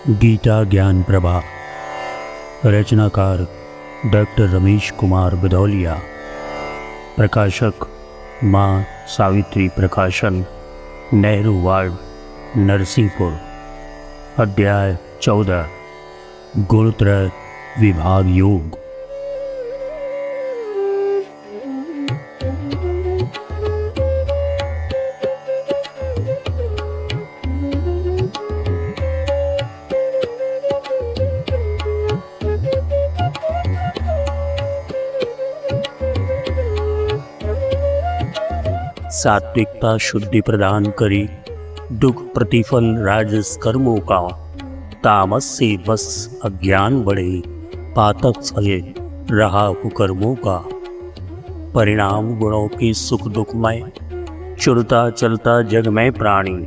गीता ज्ञान प्रभा। रचनाकार डॉक्टर रमेश कुमार भदौलिया। प्रकाशक माँ सावित्री प्रकाशन, नेहरू वार्ड, नरसिंहपुर। अध्याय 14, गुणत्रय विभाग योग। सात्विकता शुद्धि प्रदान करी, दुख प्रतिफल राजस कर्मों का। तामस से बस अज्ञान बढ़े, पातक फल रहा कुकर्मों का। परिणाम गुणों के सुख दुखमय, चुरता चलता जग में प्राणी।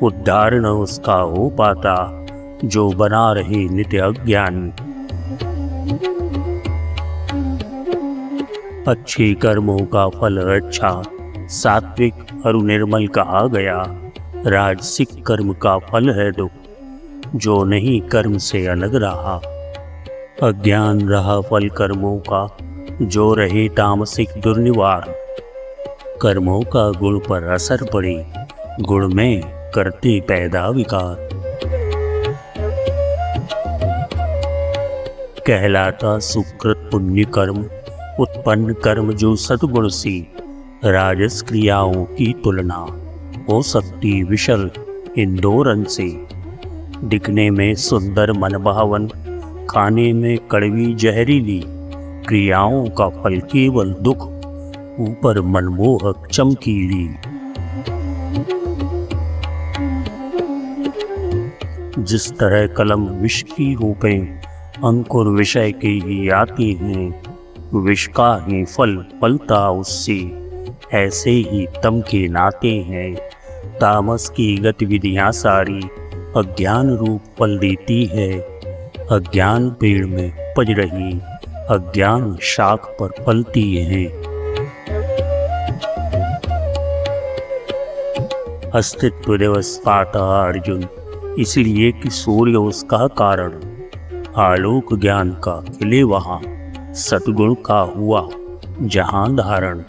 उद्धार न उसका हो पाता, जो बना रहे नित्य अज्ञानी। अच्छे कर्मों का फल अच्छा, सात्विक और निर्मल कहा गया। राजसिक कर्म का फल है दुख, जो नहीं कर्म से अलग रहा। अज्ञान रहा फल कर्मों का, जो रहे तामसिक दुर्निवार। कर्मों का गुण पर असर पड़े, गुण में करते पैदा विकार। कहलाता सुकृत पुण्य कर्म, उत्पन्न कर्म जो सद्गुण सी। राजस क्रियाओं की तुलना हो सकती विशल इन दो रंग से। दिखने में सुंदर मनभावन, खाने में कड़वी जहरीली। क्रियाओं का फल केवल दुख, ऊपर मनमोहक चमकीली। जिस तरह कलम विष की रूपें, अंकुर विषय के ही आते हैं। विष का ही फल फलता उससे, ऐसे ही तम के नाते हैं। तामस की गतिविधियां सारी अज्ञान रूप फल देती है। अज्ञान पेड़ में पज रही, अज्ञान शाख पर फलती है। अस्तित्व दिवस पाता अर्जुन, इसलिए कि सूर्य उसका कारण। आलोक ज्ञान का खिले वहाँ, सद्गुण का हुआ जहाँ धारण।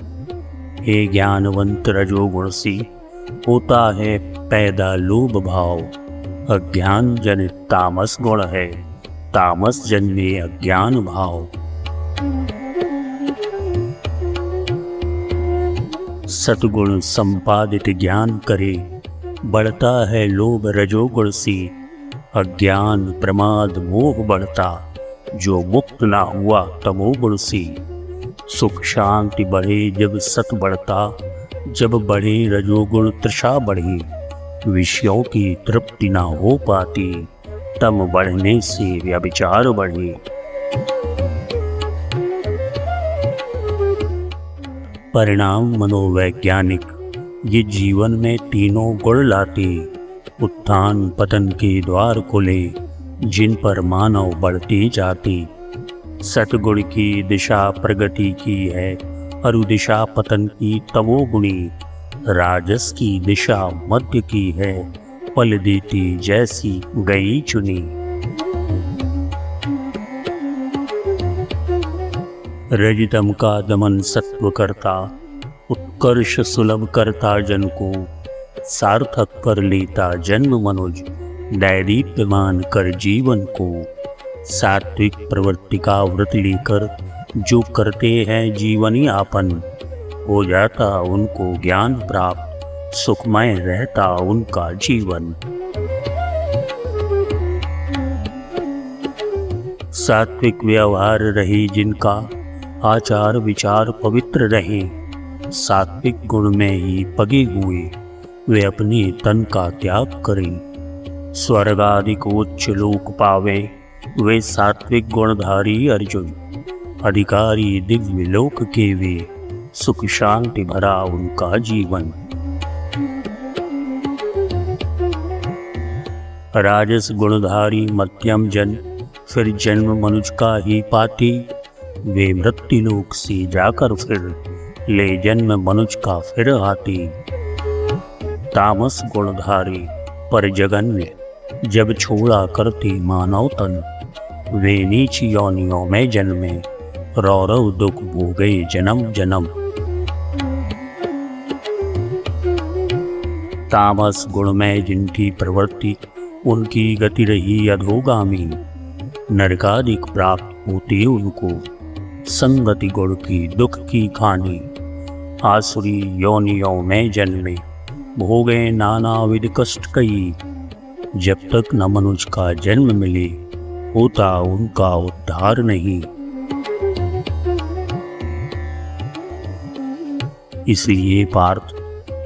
हे ज्ञानवंत रजोगुण सी, होता है पैदा लोभ भाव। अज्ञान जनित तामस गुण है, तामस जन्मे अज्ञान भाव। सतगुण संपादित ज्ञान करे, बढ़ता है लोभ रजोगुण सी। अज्ञान प्रमाद मोह बढ़ता, जो मुक्त ना हुआ तमोगुण सी। सुख शांति बढ़े जब सत बढ़ता, जब बढ़े रजोगुण तृषा बढ़े। विषयों की तृप्ति ना हो पाती, तम बढ़ने से व्यभिचार बढ़े। परिणाम मनोवैज्ञानिक, ये जीवन में तीनों गुण लाते। उत्थान पतन के द्वार खुले, जिन पर मानव बढ़ते जाते। सतगुण की दिशा प्रगति की है, और दिशा पतन की तमोगुणी। राजस की दिशा मध्य की है, फल देती जैसी गई चुनी। रजतम का दमन सत्व करता, उत्कर्ष सुलभ करता जन को। सार्थक कर लेता जन्म मनुज, दैदीप्यमान कर जीवन को। सात्विक प्रवृत्ति का व्रत लेकर, जो करते हैं जीवन यापन। हो जाता उनको ज्ञान प्राप्त, सुखमय रहता उनका जीवन। सात्विक व्यवहार रहे जिनका, आचार विचार पवित्र रहे। सात्विक गुण में ही पगे हुए, वे अपने तन का त्याग करें। स्वर्ग आदि को उच्च लोक पावे, वे सात्विक गुणधारी अर्जुन। अधिकारी दिव्य लोक के वे, सुख शांति भरा उनका जीवन। राजस गुणधारी मध्यम जन, फिर जन्म मनुज का ही पाती। वे मृत्यु लोक से जाकर फिर, ले जन्म मनुज का फिर आती। तामस गुणधारी पर जगन्य, जब छोड़ा करती मानव तन, वे नीच योनियों में जन्मे, रौरव दुख भोगे जन्म जन्म। तामस गुण में जिनकी प्रवृत्ति, उनकी गति रही अधोगामी। नरकादिक प्राप्त होती उनको, संगति गुण की दुख की खानी। आसुरी योनियों में जन्मे, भोगे नानाविध कष्ट कई। जब तक न मनुष्य का जन्म मिले, होता उनका उद्धार नहीं। इसलिए पार्थ,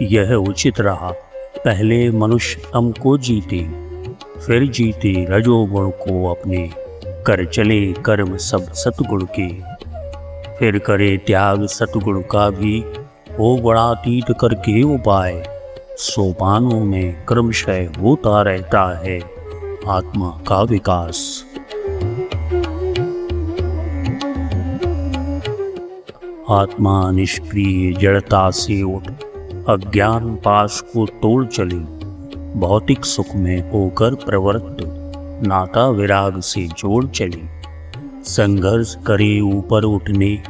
यह उचित रहा, पहले मनुष्य तम को जीते, फिर जीते रजोगुण को अपने। कर चले कर्म सब सतगुण के, फिर करे त्याग सतगुण का भी। हो गुणातीत करके उपाय, सोपानों में क्रमशः होता रहता है आत्मा का विकास। आत्मा निष्क्रिय जड़ता से उठ, अज्ञान पाश को तोड़ चली। भौतिक सुख में होकर प्रवृत्त, नाता विराग से जोड़ चली। संघर्ष करे ऊपर उठने,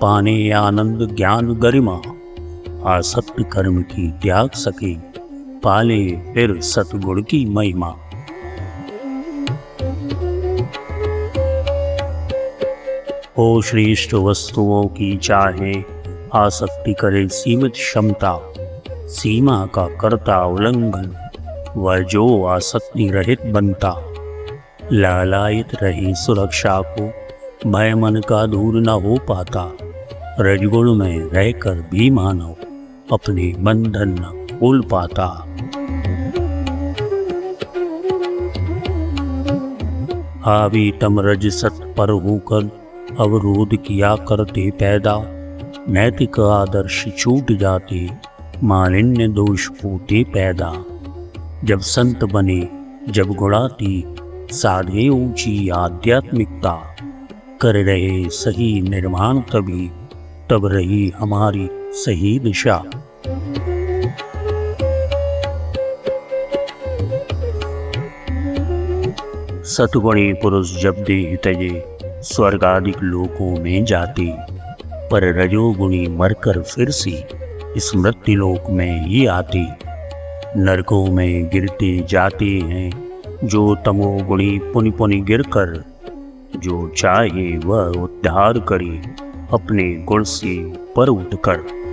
पाने आनंद ज्ञान गरिमा। आसक्त कर्म की त्याग सके, पाले फिर सतगुण की महिमा। हो श्रेष्ठ वस्तुओं की चाहे, आसक्ति करे सीमित क्षमता। सीमा का करता उल्लंघन, वह जो आसक्ति रहित बनता। लालायित रही सुरक्षा को, भय मन का दूर न हो पाता। रजगुण में रहकर भी मानव, अपने बंधन न खोल पाता। हावी तम रजसत पर होकर, अवरोध किया करते पैदा। नैतिक आदर्श छूट जाते, मालिन्य दोष होते पैदा। जब संत बने, जब गुणाती, साधे ऊंची आध्यात्मिकता। कर रहे सही निर्माण तभी, तब रही हमारी सही दिशा। सतगुणी पुरुष जब देह तजे, स्वर्गादिक लोकों में जाते। पर रजोगुणी मरकर फिर से, इस मृत्युलोक में ही आते। नरकों में गिरते जाते हैं, जो तमोगुणी पुनि पुनि गिरकर। जो चाहे वह उद्धार करे, अपने गुण से ऊपर उठकर।